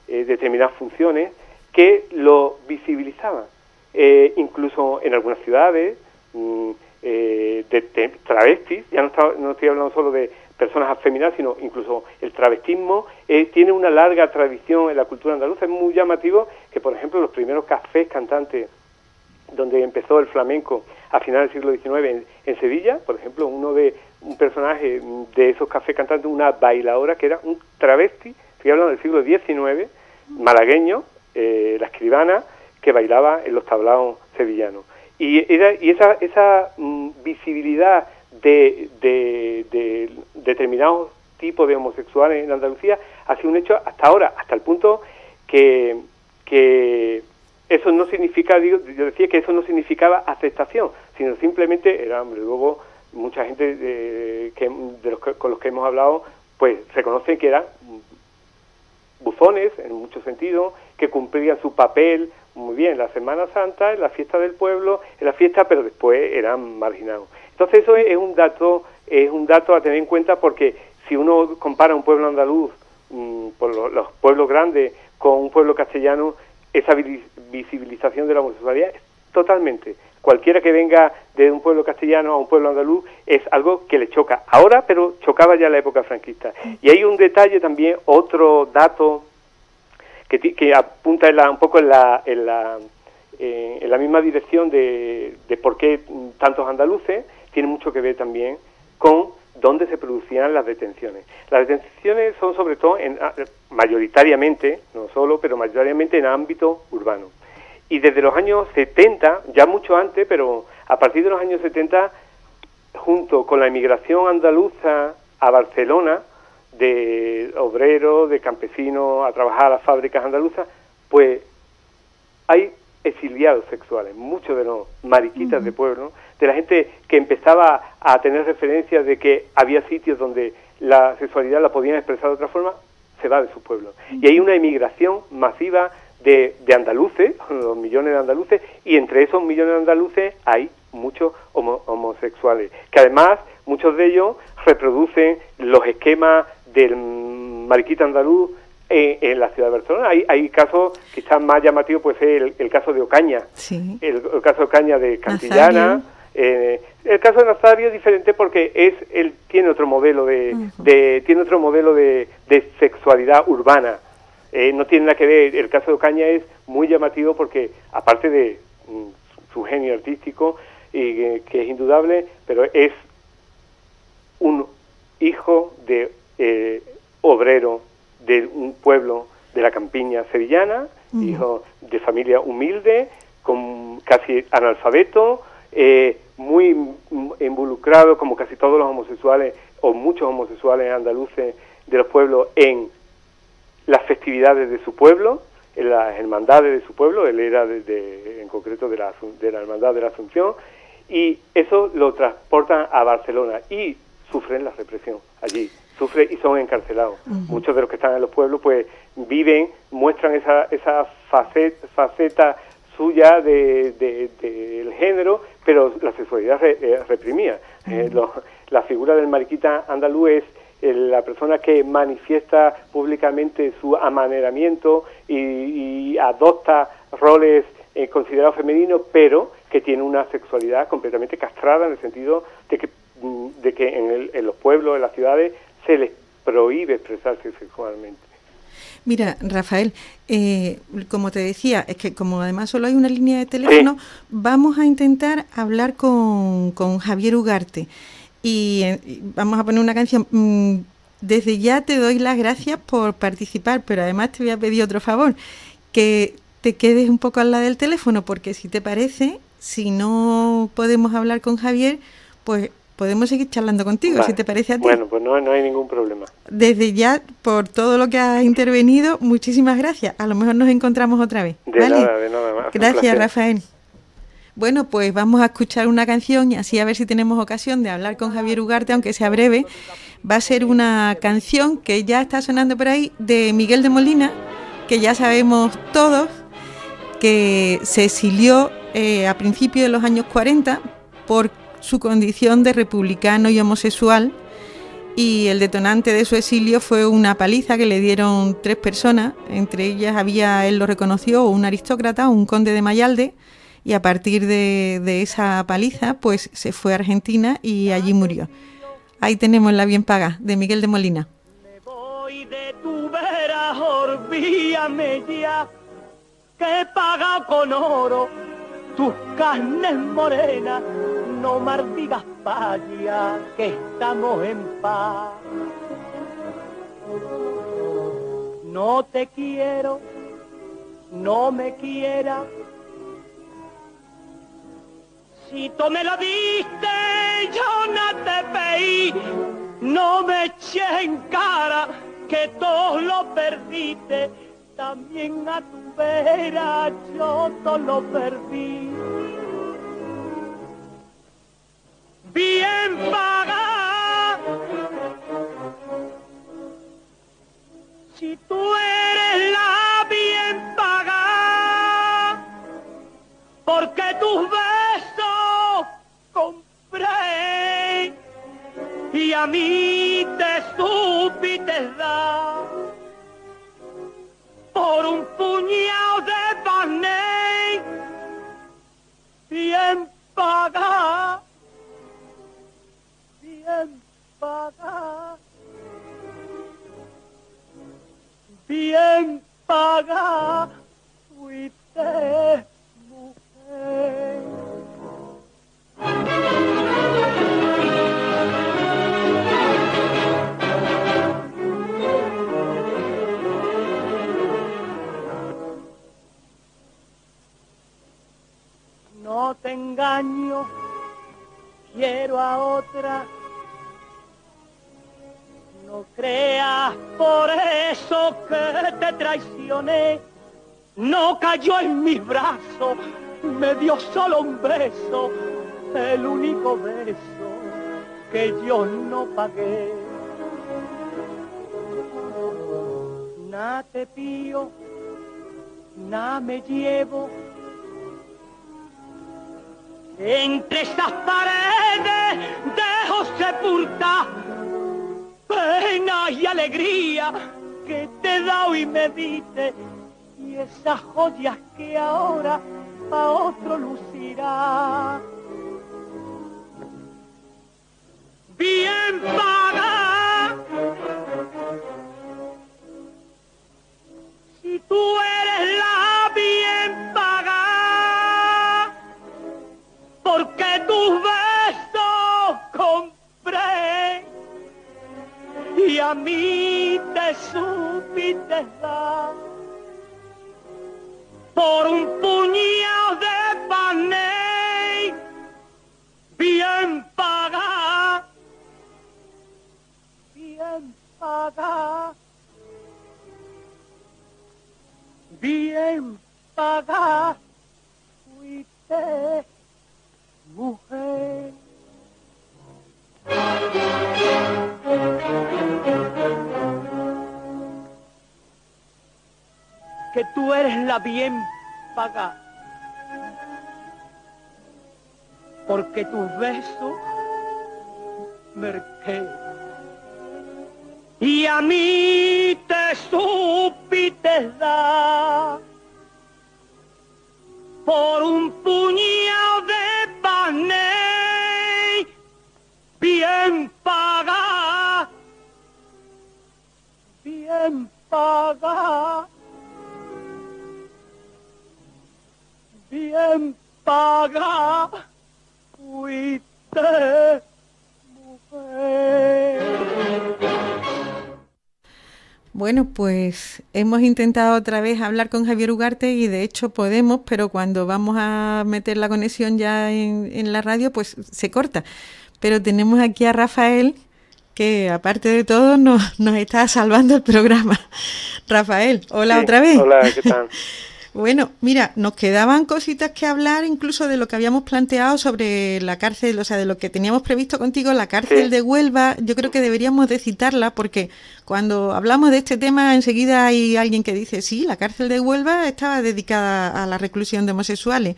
determinadas funciones que lo visibilizaban. Incluso en algunas ciudades, de travestis, ya no estoy hablando solo de personas afeminadas, sino incluso el travestismo tiene una larga tradición en la cultura andaluza. Es muy llamativo que, por ejemplo, los primeros cafés cantantes donde empezó el flamenco a finales del siglo XIX en Sevilla, por ejemplo, un personaje de esos cafés cantantes, una bailadora que era un travesti, estoy hablando del siglo XIX, malagueño, la escribana, que bailaba en los tablaos sevillanos. Y esa visibilidad de determinados tipos de homosexuales en Andalucía ha sido un hecho hasta ahora, hasta el punto que eso no significa, yo decía que eso no significaba aceptación, sino simplemente era, luego mucha gente con los que hemos hablado, pues reconocen que eran bufones en muchos sentidos, que cumplían su papel muy bien en la Semana Santa, en la fiesta del pueblo, en la fiesta, pero después eran marginados. Entonces eso es un dato a tener en cuenta, porque si uno compara un pueblo andaluz, por los pueblos grandes, con un pueblo castellano, esa visibilización de la homosexualidad es totalmente. Cualquiera que venga de un pueblo castellano a un pueblo andaluz es algo que le choca ahora, pero chocaba ya en la época franquista. Y hay un detalle también, otro dato que apunta un poco en la misma dirección de por qué tantos andaluces, tiene mucho que ver también con dónde se producían las detenciones. Las detenciones son sobre todo, mayoritariamente, no solo, pero mayoritariamente en ámbito urbano. Y desde los años 70, ya mucho antes, pero a partir de los años 70, junto con la emigración andaluza a Barcelona, de obreros, de campesinos a trabajar a las fábricas andaluzas, pues hay exiliados sexuales, muchos de los mariquitas de pueblo, de la gente que empezaba a tener referencias de que había sitios donde la sexualidad la podían expresar de otra forma, se va de su pueblo. Y hay una emigración masiva de andaluces, 2 millones de andaluces, y entre esos millones de andaluces hay muchos homosexuales, que además muchos de ellos reproducen los esquemas del mariquita andaluz en la ciudad de Barcelona. Hay casos quizás más llamativos, pues el caso de Ocaña, sí. el caso de Ocaña de Cantillana. El caso de Nazario es diferente porque él tiene otro modelo tiene otro modelo de sexualidad urbana. No tiene nada que ver. El caso de Ocaña es muy llamativo porque, aparte de su genio artístico, que es indudable, pero es un hijo de obrero de un pueblo de la campiña sevillana, hijo de familia humilde, casi analfabeto, muy involucrado, como casi todos los homosexuales, o muchos homosexuales andaluces de los pueblos, en las festividades de su pueblo, en las hermandades de su pueblo. Él era en concreto de la Hermandad de la Asunción, y eso lo transportan a Barcelona y sufren la represión allí, sufren y son encarcelados. Muchos de los que están en los pueblos pues muestran esa faceta suya del género, pero la sexualidad reprimida. La figura del mariquita andaluz es la persona que manifiesta públicamente su amaneramiento y adopta roles considerados femeninos, pero que tiene una sexualidad completamente castrada, en el sentido de que en los pueblos, en las ciudades, se les prohíbe expresarse sexualmente. Mira, Rafael, como te decía, es que como además solo hay una línea de teléfono, vamos a intentar hablar con Javier Ugarte y vamos a poner una canción. Desde ya te doy las gracias por participar, pero además te voy a pedir otro favor, que te quedes un poco al lado del teléfono, porque si te parece, si no podemos hablar con Javier, pues podemos seguir charlando contigo, vale, si te parece a ti. Bueno, pues no hay ningún problema. Desde ya, por todo lo que has intervenido, muchísimas gracias. A lo mejor nos encontramos otra vez. De nada más. Gracias, Rafael. Bueno, pues vamos a escuchar una canción y así a ver si tenemos ocasión de hablar con Javier Ugarte, aunque sea breve. Va a ser una canción que ya está sonando por ahí, de Miguel de Molina, que ya sabemos todos, que se exilió a principios de los años 40 por su condición de republicano y homosexual, y el detonante de su exilio fue una paliza que le dieron 3 personas, entre ellas él lo reconoció, un aristócrata, un conde de Mayalde, y a partir de esa paliza pues se fue a Argentina y allí murió. Ahí tenemos La bien paga, de Miguel de Molina. Me voy de tu vera, olvídame ya, que paga con oro tus carnes morenas. No maldigas paya, que estamos en paz. No te quiero, no me quieras. Si tú me lo diste, yo no te pedí. No me eches en cara que todo lo perdiste. También a tu vera yo todo lo perdí. Bien paga, si tú eres la bien paga, porque tus besos compré y a mí te supiste dar por un puñado de pané. Bien paga, bien paga, bien paga, fuiste mujer. No te engaño, quiero a otra. No creas por eso que te traicioné. No cayó en mis brazos, me dio solo un beso, el único beso que yo no pagué. Nada te pío, nada me llevo. Entre esas paredes dejo sepultar pena y alegría que te he dado y me diste, y esas joyas que ahora a otro lucirá. Bien paga, si tú eres la bien paga, porque tus besos compré y a mí te supiste dar por un puñado de pané. Bien paga, bien paga, bien paga, fuiste mujer. Que tú eres la bien paga, porque tus besos merqué y a mí te supiste dar por un puñado de pané. Bien paga, bien paga, bien paga, fuiste mujer. Bueno, pues hemos intentado otra vez hablar con Javier Ugarte y de hecho podemos, pero cuando vamos a meter la conexión ya en la radio, pues se corta. Pero tenemos aquí a Rafael, que aparte de todo nos está salvando el programa. Rafael, hola, sí, otra vez. Hola, ¿qué tal? Bueno, mira, nos quedaban cositas que hablar incluso de lo que habíamos planteado sobre la cárcel, o sea, de lo que teníamos previsto contigo, la cárcel de Huelva. Yo creo que deberíamos de citarla porque cuando hablamos de este tema enseguida hay alguien que dice, sí, la cárcel de Huelva estaba dedicada a la reclusión de homosexuales.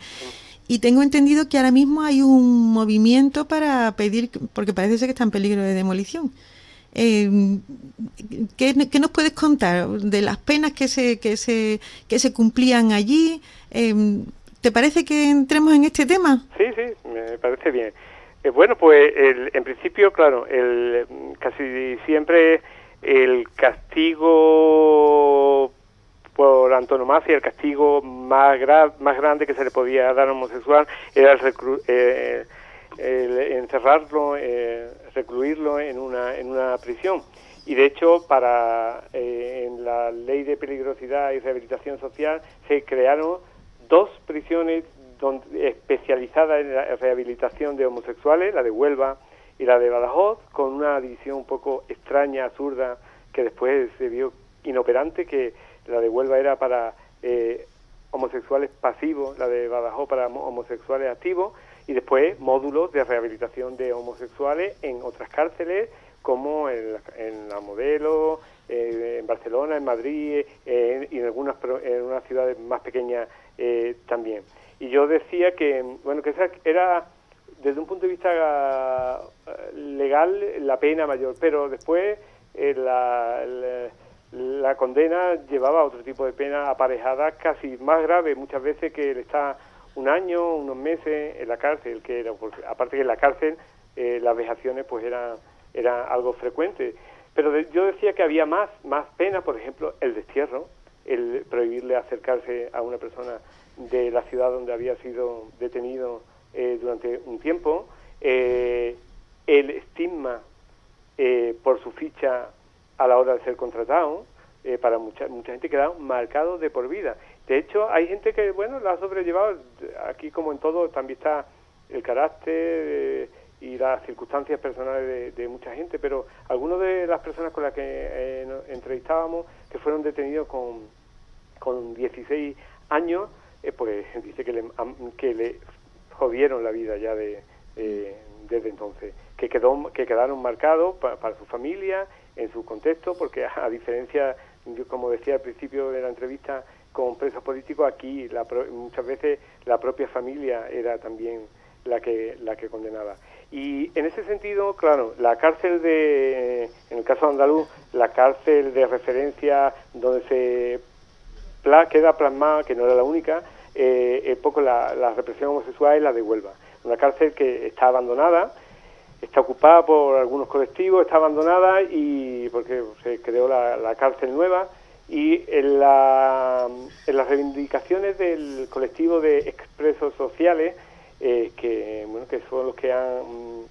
Y tengo entendido que ahora mismo hay un movimiento para pedir, porque parece ser que está en peligro de demolición. ¿Qué nos puedes contar de las penas que se cumplían allí? ¿Te parece que entremos en este tema? Sí, me parece bien. Bueno, pues en principio, claro, casi siempre el castigo por antonomasia, el castigo más grande que se le podía dar a un homosexual era el encerrarlo, recluirlo en una prisión. Y de hecho, en la Ley de Peligrosidad y Rehabilitación Social se crearon 2 prisiones especializadas en la rehabilitación de homosexuales, la de Huelva y la de Badajoz, con una división un poco extraña, absurda, que después se vio inoperante, que la de Huelva era para homosexuales pasivos, la de Badajoz para homosexuales activos, y después módulos de rehabilitación de homosexuales en otras cárceles, como en la Modelo, en Barcelona, en Madrid, y en algunas ciudades más pequeñas también. Y yo decía que, bueno, que esa era, desde un punto de vista legal, la pena mayor, pero después la condena llevaba otro tipo de pena aparejada, casi más grave muchas veces, que el estar un año, unos meses en la cárcel, que era, porque aparte que en la cárcel las vejaciones pues eran algo frecuente. Pero yo decía que había más pena, por ejemplo, el destierro, el prohibirle acercarse a una persona de la ciudad donde había sido detenido durante un tiempo, el estigma por su ficha a la hora de ser contratado, para mucha gente queda marcado de por vida. De hecho, hay gente que, bueno, la ha sobrellevado. Aquí, como en todo, también está el carácter y las circunstancias personales de mucha gente, pero algunas de las personas con las que entrevistábamos, que fueron detenidos con 16 años, pues dice que le jodieron la vida ya desde entonces, que quedaron marcados para su familia, en su contexto, porque a diferencia, yo, como decía al principio de la entrevista, con presos políticos, aquí muchas veces la propia familia era también la que condenaba. Y en ese sentido, claro, la cárcel en el caso andaluz, la cárcel de referencia donde se queda plasmada, que no era la única, poco la represión homosexual, es la de Huelva. Una cárcel que está abandonada, está ocupada por algunos colectivos, está abandonada y porque se creó la cárcel nueva. Y en las reivindicaciones del colectivo de expresos sociales, que son los que han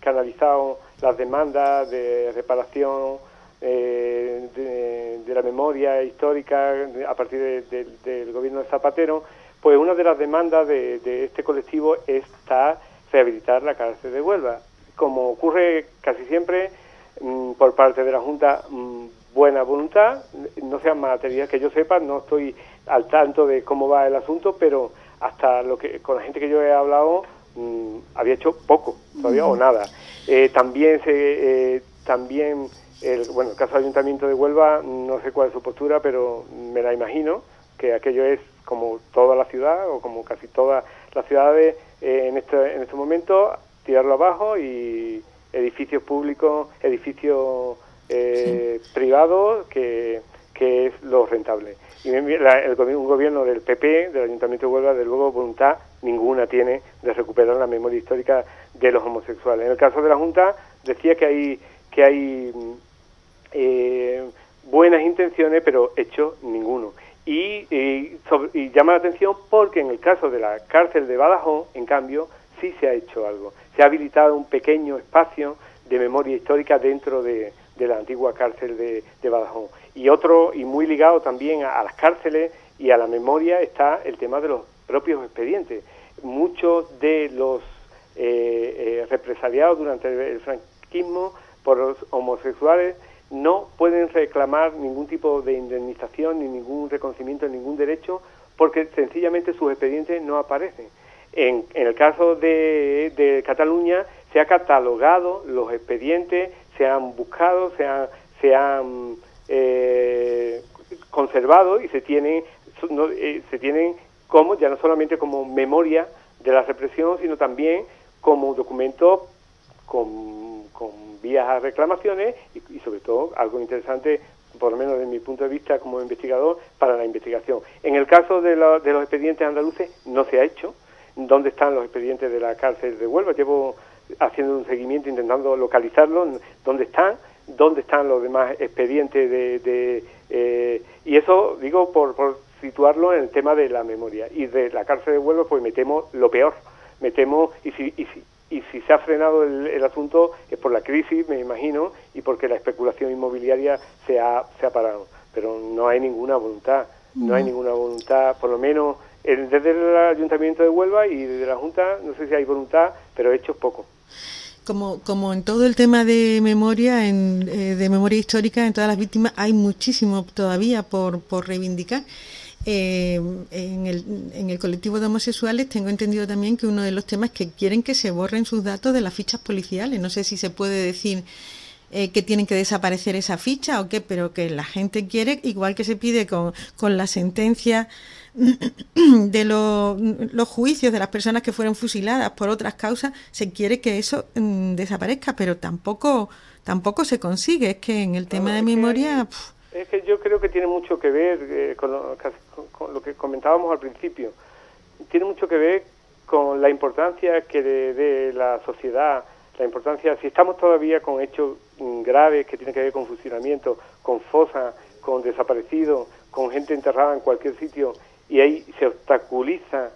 canalizado las demandas de reparación de la memoria histórica a partir del gobierno de Zapatero, pues una de las demandas de este colectivo está rehabilitar la cárcel de Huelva. Como ocurre casi siempre, por parte de la Junta, buena voluntad, no sean materias que yo sepa, no estoy al tanto de cómo va el asunto, pero hasta con la gente que yo he hablado había hecho poco todavía o nada. También el caso del Ayuntamiento de Huelva, no sé cuál es su postura, pero me la imagino que aquello es como toda la ciudad o como casi todas las ciudades en este momento, tirarlo abajo y edificios públicos, edificios privados, que es lo rentable. Y un gobierno del PP, del Ayuntamiento de Huelva, de luego voluntad ninguna tiene de recuperar la memoria histórica de los homosexuales. En el caso de la Junta decía que hay buenas intenciones, pero hecho ninguno. Y llama la atención porque en el caso de la cárcel de Badajoz, en cambio, sí se ha hecho algo. Se ha habilitado un pequeño espacio de memoria histórica dentro de la antigua cárcel de Badajoz. Y muy ligado también a las cárceles y a la memoria está el tema de los propios expedientes. Muchos de los represaliados durante el franquismo por los homosexuales no pueden reclamar ningún tipo de indemnización ni ningún reconocimiento, ningún derecho, porque sencillamente sus expedientes no aparecen. En el caso de Cataluña se ha catalogado los expedientes, se han buscado, se han conservado y se tienen como, ya no solamente como memoria de la represión, sino también como documento con vías a reclamaciones y sobre todo algo interesante, por lo menos desde mi punto de vista como investigador, para la investigación. En el caso de los expedientes andaluces no se ha hecho. ¿Dónde están los expedientes de la cárcel de Huelva? Llevo haciendo un seguimiento, intentando localizarlos. ¿Dónde están los demás expedientes y eso digo por situarlo en el tema de la memoria? Y de la cárcel de Huelva pues metemos lo peor, y si se ha frenado el asunto es por la crisis, me imagino, y porque la especulación inmobiliaria se ha parado, pero no hay ninguna voluntad, por lo menos desde el Ayuntamiento de Huelva y desde la Junta, no sé si hay voluntad, pero hechos poco. Como en todo el tema de memoria, de memoria histórica, en todas las víctimas hay muchísimo todavía por reivindicar. En el colectivo de homosexuales tengo entendido también que uno de los temas es que quieren que se borren sus datos de las fichas policiales. No sé si se puede decir que tienen que desaparecer esa ficha o qué, pero que la gente quiere, igual que se pide con la sentencia de los juicios de las personas que fueron fusiladas por otras causas, se quiere que eso desaparezca, pero tampoco se consigue. Es que en el tema de memoria... Es que yo creo que tiene mucho que ver con lo que comentábamos al principio. Tiene mucho que ver con la importancia que de la sociedad, la importancia, si estamos todavía con hechos graves que tienen que ver con fusilamiento, con fosas, con desaparecidos, con gente enterrada en cualquier sitio, y ahí se obstaculiza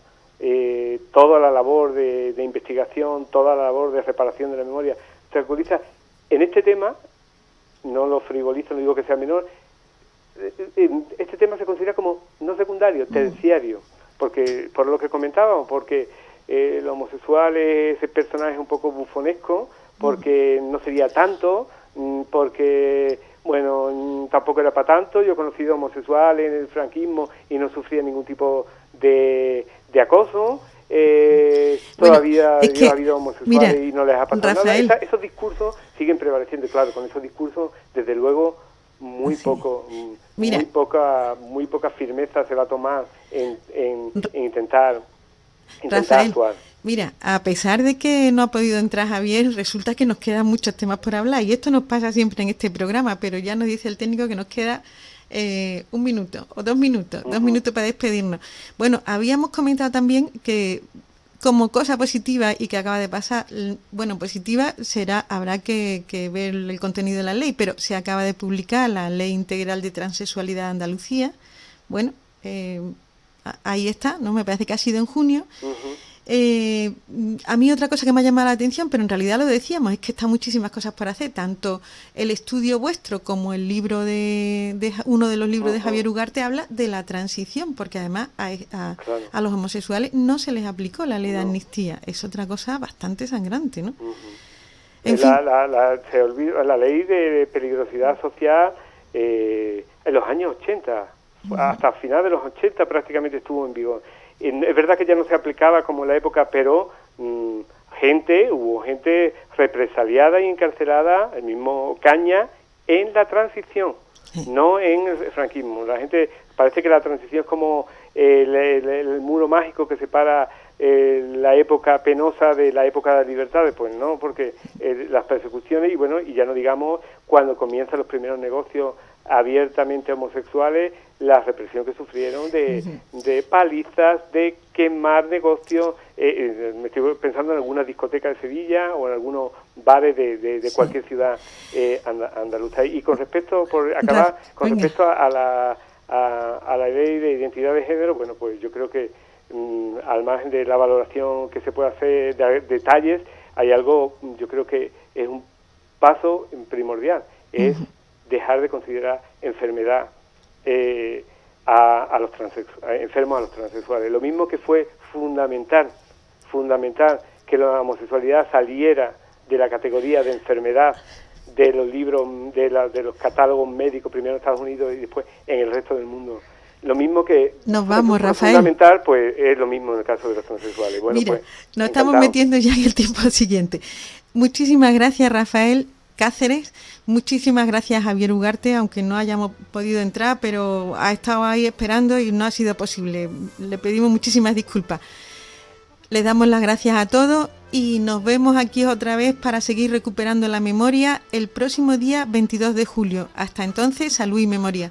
toda la labor de investigación, toda la labor de reparación de la memoria, se obstaculiza en este tema, no lo frivolizo, no digo que sea menor, este tema se considera como no secundario, terciario, porque por lo que comentábamos, porque el homosexual es ese personaje un poco bufonesco, porque no sería tanto, porque bueno, tampoco era para tanto. Yo he conocido homosexuales en el franquismo y no sufría ningún tipo de acoso. Todavía ha habido homosexuales y no les ha pasado Rafael, nada. Esos discursos siguen prevaleciendo, y claro, con esos discursos, desde luego, muy poca firmeza se va a tomar en intentar Rafael, actuar. Mira, a pesar de que no ha podido entrar Javier, resulta que nos quedan muchos temas por hablar, y esto nos pasa siempre en este programa, pero ya nos dice el técnico que nos queda 1 minuto o 2 minutos, 2 minutos para despedirnos. Bueno, habíamos comentado también que como cosa positiva y que acaba de pasar, bueno, positiva habrá que ver el contenido de la ley, pero se acaba de publicar la Ley Integral de Transexualidad de Andalucía. Bueno, ahí está, ¿no? Me parece que ha sido en junio. A mí otra cosa que me ha llamado la atención, pero en realidad lo decíamos, es que están muchísimas cosas por hacer, tanto el estudio vuestro como el libro uno de los libros de Javier Ugarte habla de la transición, porque además a los homosexuales no se les aplicó la ley de amnistía. Es otra cosa bastante sangrante, ¿no? En fin. Se olvida la ley de peligrosidad social en los años 80, hasta final de los 80 prácticamente estuvo en vigor. Es verdad que ya no se aplicaba como en la época, pero hubo gente represaliada y encarcelada, el mismo Caña, en la transición, no en el franquismo. La gente, parece que la transición es como el muro mágico que separa la época penosa de la época de las libertades. Pues no, porque las persecuciones, y ya no digamos cuando comienzan los primeros negocios abiertamente homosexuales, la represión que sufrieron de palizas, de quemar negocios. Me estoy pensando en algunas discotecas de Sevilla o en algunos bares de cualquier ciudad andaluza. Y con respecto, respecto a la ley de identidad de género, bueno, pues yo creo que al margen de la valoración que se puede hacer de detalles, hay algo, yo creo que es un paso primordial, es dejar de considerar enfermedad a los enfermos a los transexuales. Lo mismo que fue fundamental que la homosexualidad saliera de la categoría de enfermedad de los libros, de los catálogos médicos, primero en Estados Unidos y después en el resto del mundo. Lo mismo que nos vamos, Rafael. Fundamental, pues es lo mismo en el caso de los transexuales. Bueno, mira, pues, nos estamos metiendo ya en el tiempo siguiente. Muchísimas gracias, Rafael Cáceres. Muchísimas gracias, Javier Ugarte, aunque no hayamos podido entrar, pero ha estado ahí esperando y no ha sido posible. Le pedimos muchísimas disculpas. Les damos las gracias a todos y nos vemos aquí otra vez para seguir recuperando la memoria el próximo día 22 de julio. Hasta entonces, salud y memoria.